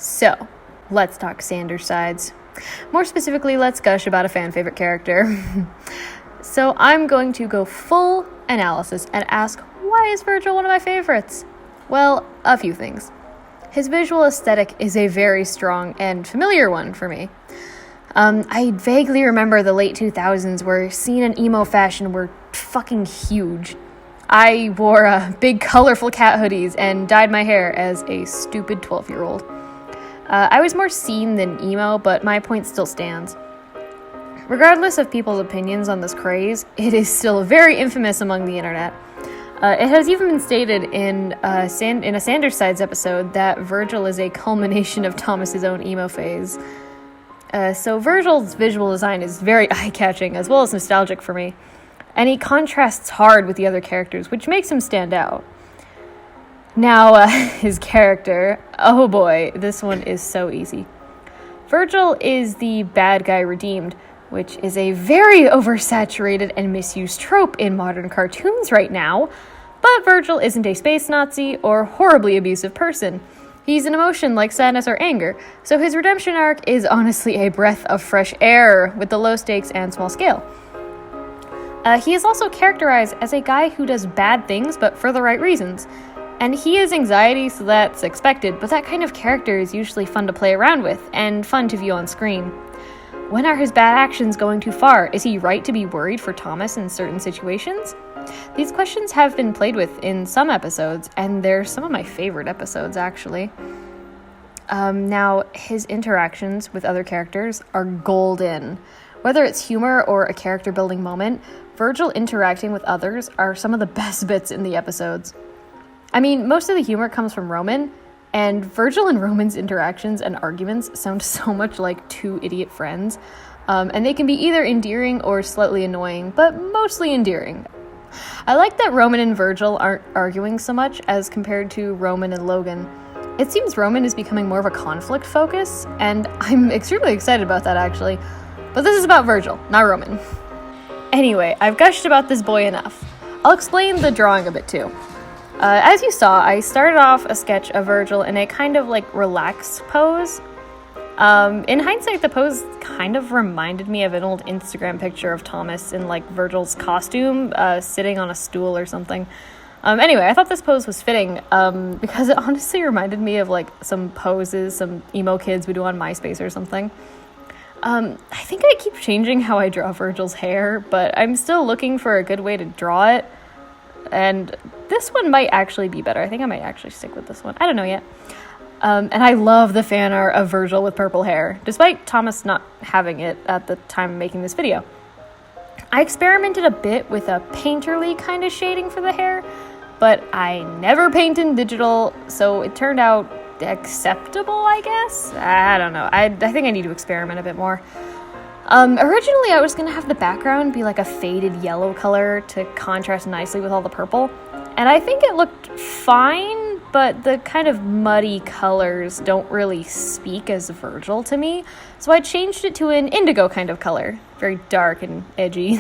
So, let's talk Sanders sides. More specifically, let's gush about a fan favorite character. So I'm going to go full analysis and ask, why is Virgil one of my favorites? Well, a few things. His visual aesthetic is a very strong and familiar one for me. I vaguely remember the late 2000s where scene and emo fashion were fucking huge. I wore big colorful cat hoodies and dyed my hair as a stupid 12-year-old. I was more scene than emo, but my point still stands. Regardless of people's opinions on this craze, it is still very infamous among the internet. It has even been stated in a Sanders Sides episode that Virgil is a culmination of Thomas's own emo phase. So Virgil's visual design is very eye-catching as well as nostalgic for me, and he contrasts hard with the other characters, which makes him stand out. Now, his character, oh boy, this one is so easy. Virgil is the bad guy redeemed, which is a very oversaturated and misused trope in modern cartoons right now, but Virgil isn't a space Nazi or horribly abusive person. He's an emotion like sadness or anger, so his redemption arc is honestly a breath of fresh air with the low stakes and small scale. He is also characterized as a guy who does bad things, but for the right reasons. And he has anxiety, so that's expected, but that kind of character is usually fun to play around with, and fun to view on screen. When are his bad actions going too far? Is he right to be worried for Thomas in certain situations? These questions have been played with in some episodes, and they're some of my favorite episodes, actually. Now, his interactions with other characters are golden. Whether it's humor or a character-building moment, Virgil interacting with others are some of the best bits in the episodes. I mean, most of the humor comes from Roman, and Virgil and Roman's interactions and arguments sound so much like two idiot friends, and they can be either endearing or slightly annoying, but mostly endearing. I like that Roman and Virgil aren't arguing so much as compared to Roman and Logan. It seems Roman is becoming more of a conflict focus, and I'm extremely excited about that actually. But this is about Virgil, not Roman. Anyway, I've gushed about this boy enough. I'll explain the drawing a bit too. As you saw, I started off a sketch of Virgil in a kind of like relaxed pose. In hindsight, the pose kind of reminded me of an old Instagram picture of Thomas in like Virgil's costume, sitting on a stool or something. Anyway, I thought this pose was fitting because it honestly reminded me of like some poses some emo kids would do on MySpace or something. I think I keep changing how I draw Virgil's hair, but I'm still looking for a good way to draw it. And this one might actually be better. I think I might actually stick with this one. I don't know yet. And I love the fan art of Virgil with purple hair, despite Thomas not having it at the time of making this video. I experimented a bit with a painterly kind of shading for the hair, but I never paint in digital, so it turned out acceptable, I guess? I don't know. I think I need to experiment a bit more. Originally I was gonna have the background be like a faded yellow color to contrast nicely with all the purple, and I think it looked fine, but the kind of muddy colors don't really speak as Virgil to me, so I changed it to an indigo kind of color, very dark and edgy.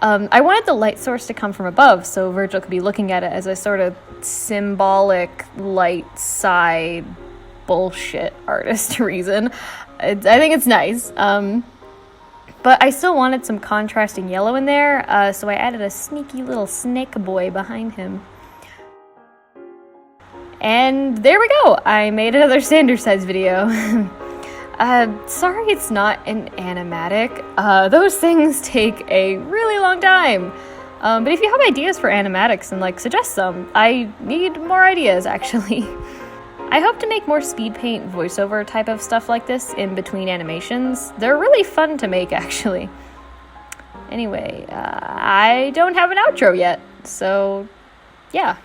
I wanted the light source to come from above, so Virgil could be looking at it as a sort of symbolic light side bullshit artist reason. I think it's nice. But I still wanted some contrasting yellow in there, so I added a sneaky little snake boy behind him. And there we go! I made another Sanders Sides video. Sorry it's not an animatic. Those things take a really long time. But if you have ideas for animatics and suggest some, I need more ideas actually. I hope to make more speed paint voiceover type of stuff like this in between animations. They're really fun to make, actually. Anyway, I don't have an outro yet, so yeah.